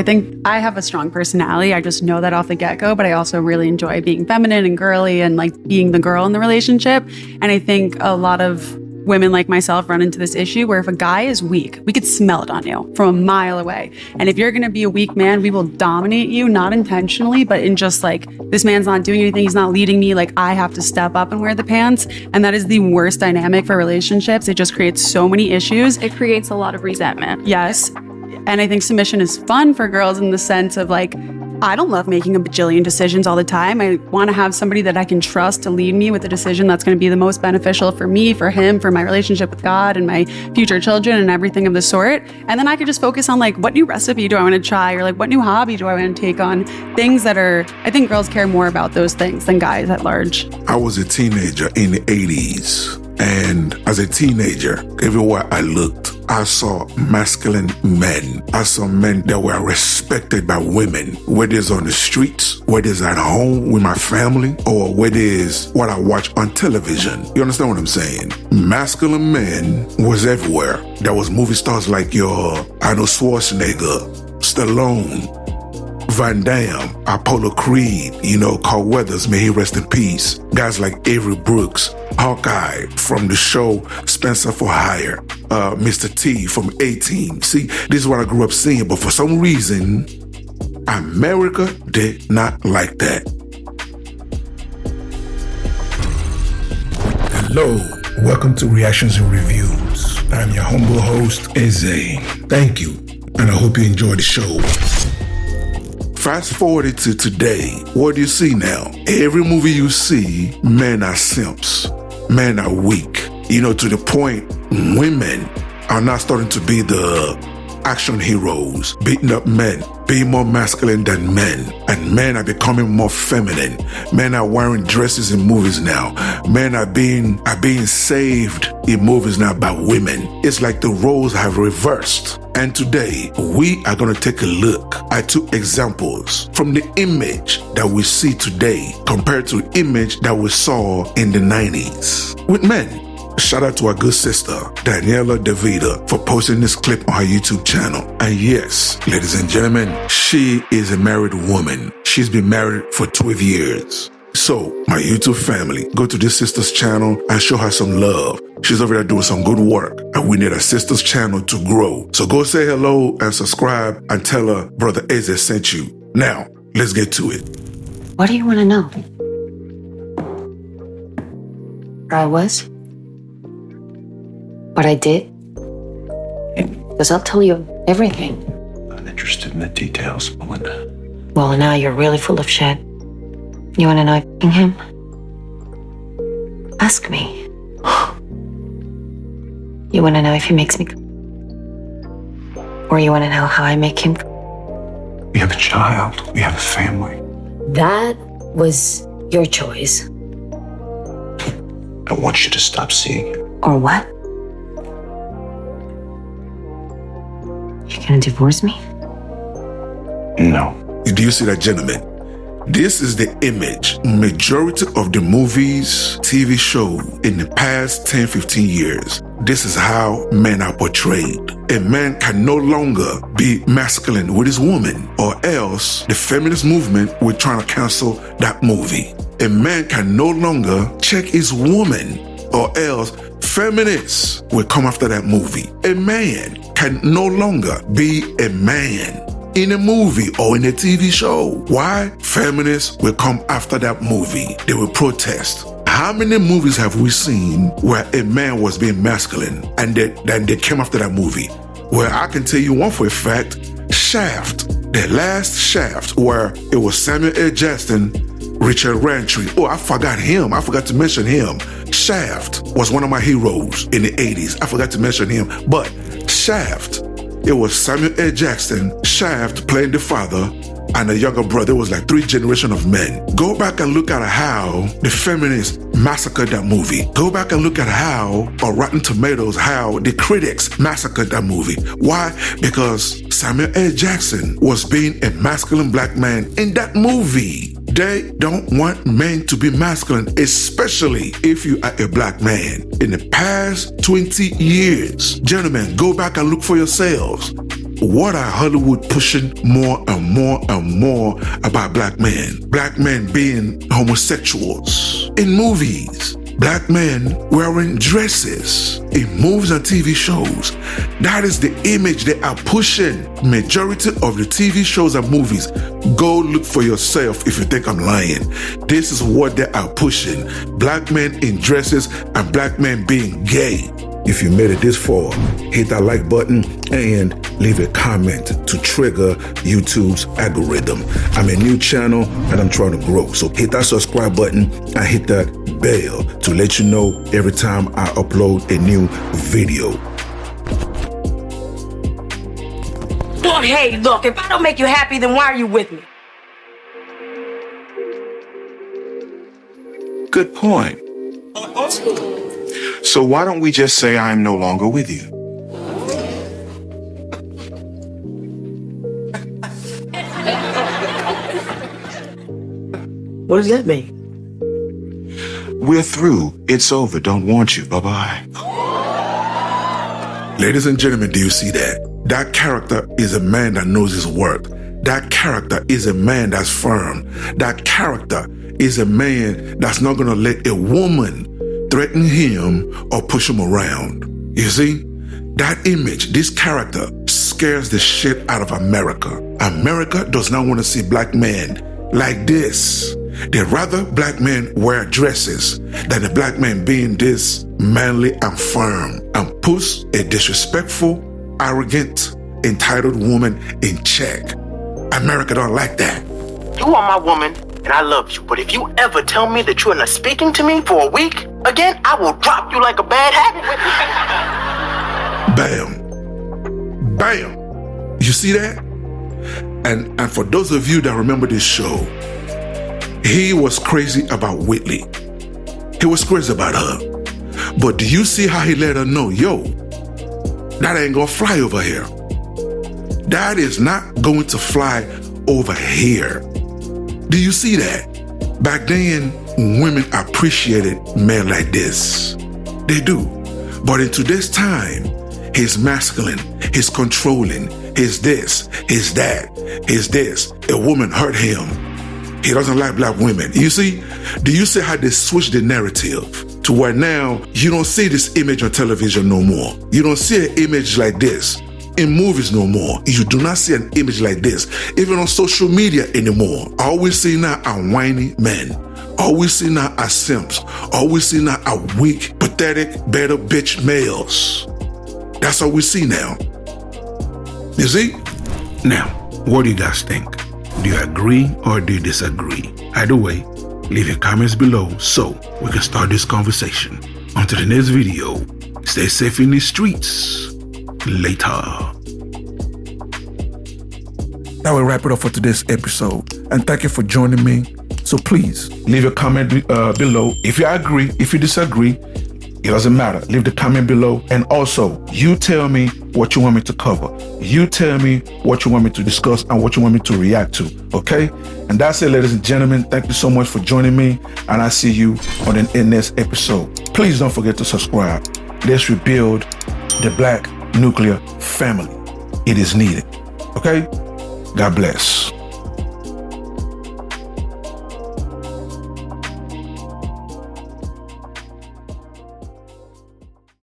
I think I have a strong personality. I just know that off the get-go, but I also really enjoy being feminine and girly and like being the girl in the relationship. And I think a lot of women like myself run into this issue where if a guy is weak, we could smell it on you from a mile away. And if you're going to be a weak man, we will dominate you, not intentionally, but in just like, this man's not doing anything, he's not leading me, like I have to step up and wear the pants. And that is the worst dynamic for relationships. It just creates so many issues. It creates a lot of resentment. Yes. And I think submission is fun for girls in the sense of like, I don't love making a bajillion decisions all the time. I want to have somebody that I can trust to lead me with a decision that's going to be the most beneficial for me, for him, for my relationship with God and my future children and everything of the sort. And then I could just focus on like, what new recipe do I want to try? Or like, what new hobby do I want to take on? Things that are, I think girls care more about those things than guys at large. I was a teenager in the 80s. And as a teenager, everywhere I looked, I saw masculine men. I saw men that were respected by women, whether it's on the streets, whether it's at home with my family, or whether it's what I watch on television. You understand what I'm saying? Masculine men was everywhere. There was movie stars like your Arnold Schwarzenegger, Stallone, Van Damme, Apollo Creed, Carl Weathers, may he rest in peace. Guys like Avery Brooks, Hawkeye from the show Spencer for Hire, Mr. T from 18. See, this is what I grew up seeing, but for some reason, America did not like that. Hello, welcome to Reactions and Reviews. I'm your humble host, Eze. Thank you, and I hope you enjoy the show. Fast forwarded to today, what do you see now? Every movie you see, men are simps. Men are weak. To the point, women are now starting to be the action heroes, beating up men, being more masculine than men. And men are becoming more feminine. Men are wearing dresses in movies now. Men are being saved in movies now by women. It's like the roles have reversed. And today, we are going to take a look at two examples from the image that we see today compared to the image that we saw in the 90s with men. Shout out to our good sister, Daniela DeVita, for posting this clip on her YouTube channel. And yes, ladies and gentlemen, she is a married woman. She's been married for 12 years. So, my YouTube family, go to this sister's channel and show her some love. She's over there doing some good work, and we need our sister's channel to grow. So go say hello and subscribe and tell her Brother Eze sent you. Now, let's get to it. What do you want to know? Where I was? What I did? Because I'll tell you everything. Not interested in the details, Melinda. Well, now you're really full of shit. You want to know f***ing him? Ask me. You want to know if he makes me or you want to know how I make him? We have a child. We have a family. That was your choice. I want you to stop seeing it. Or what? You're gonna divorce me? No. Do you see that, gentlemen? This is the image majority of the movies, TV show in the past 10, 15 years. This is how men are portrayed. A man can no longer be masculine with his woman, or else the feminist movement will try to cancel that movie. A man can no longer check his woman, or else feminists will come after that movie. A man can no longer be a man in a movie or in a TV show. Why? Feminists will come after that movie. They will protest. How many movies have we seen where a man was being masculine and then they came after that movie? Well, I can tell you one for a fact. Shaft, the last Shaft, where it was Samuel L. Jackson, Richard Rantry. Oh, I forgot him. I forgot to mention him. Shaft was one of my heroes in the 80s. I forgot to mention him. But Shaft, it was Samuel L. Jackson, Shaft playing the father, and a younger brother. It was like 3 generations of men. Go back and look at how the feminists massacred that movie. Go back and look at how, on Rotten Tomatoes, how the critics massacred that movie. Why? Because Samuel L. Jackson was being a masculine black man in that movie. They don't want men to be masculine, especially if you are a black man. In the past 20 years, gentlemen, go back and look for yourselves. what are Hollywood pushing more and more and more about black men? Black men being homosexuals in movies. Black men wearing dresses in movies and TV shows. That is the image they are pushing. Majority of the TV shows and movies. Go look for yourself if you think I'm lying. This is what they are pushing. Black men in dresses and black men being gay. If you made it this far, hit that like button and leave a comment to trigger YouTube's algorithm. I'm a new channel and I'm trying to grow. So hit that subscribe button and hit that bell to let you know every time I upload a new video. Well, hey, look, if I don't make you happy, then why are you with me? Good point. So why don't we just say I'm no longer with you? What does that mean? We're through. It's over. Don't want you. Bye-bye. Ladies and gentlemen, do you see that? That character is a man that knows his work. That character is a man that's firm. That character is a man that's not going to let a woman threaten him or push him around. You see? That image, this character scares the shit out of America. America does not want to see black men like this. They'd rather black men wear dresses than a black man being this manly and firm and puts a disrespectful, arrogant, entitled woman in check. America don't like that. You are my woman, and I love you. But if you ever tell me that you're not speaking to me for a week again, I will drop you like a bad habit. Bam. Bam. You see that? And for those of you that remember this show, he was crazy about Whitley. He was crazy about her. But do you see how he let her know, yo, that ain't gonna fly over here. That is not going to fly over here. Do you see that? Back then, women appreciated men like this. They do. But in today's time, he's masculine, he's controlling, he's this, he's that, he's this. A woman hurt him. He doesn't like black women. You see? Do you see how they switch the narrative to where now you don't see this image on television no more? You don't see an image like this in movies no more. You do not see an image like this even on social media anymore. All we see now are whiny men. All we see now are simps. All we see now are weak, pathetic, better bitch males. That's all we see now. You see? Now, what do you guys think? Do you agree or do you disagree? Either way, leave your comments below so we can start this conversation. Until the next video, stay safe in the streets. Later. That will wrap it up for today's episode. And thank you for joining me. So please, leave a comment below. If you agree, if you disagree, it doesn't matter. Leave the comment below. And also, you tell me what you want me to cover. You tell me what you want me to discuss and what you want me to react to. Okay? And that's it, ladies and gentlemen. Thank you so much for joining me. And I'll see you on the next episode. Please don't forget to subscribe. Let's rebuild the Black nuclear family. It is needed. Okay? God bless.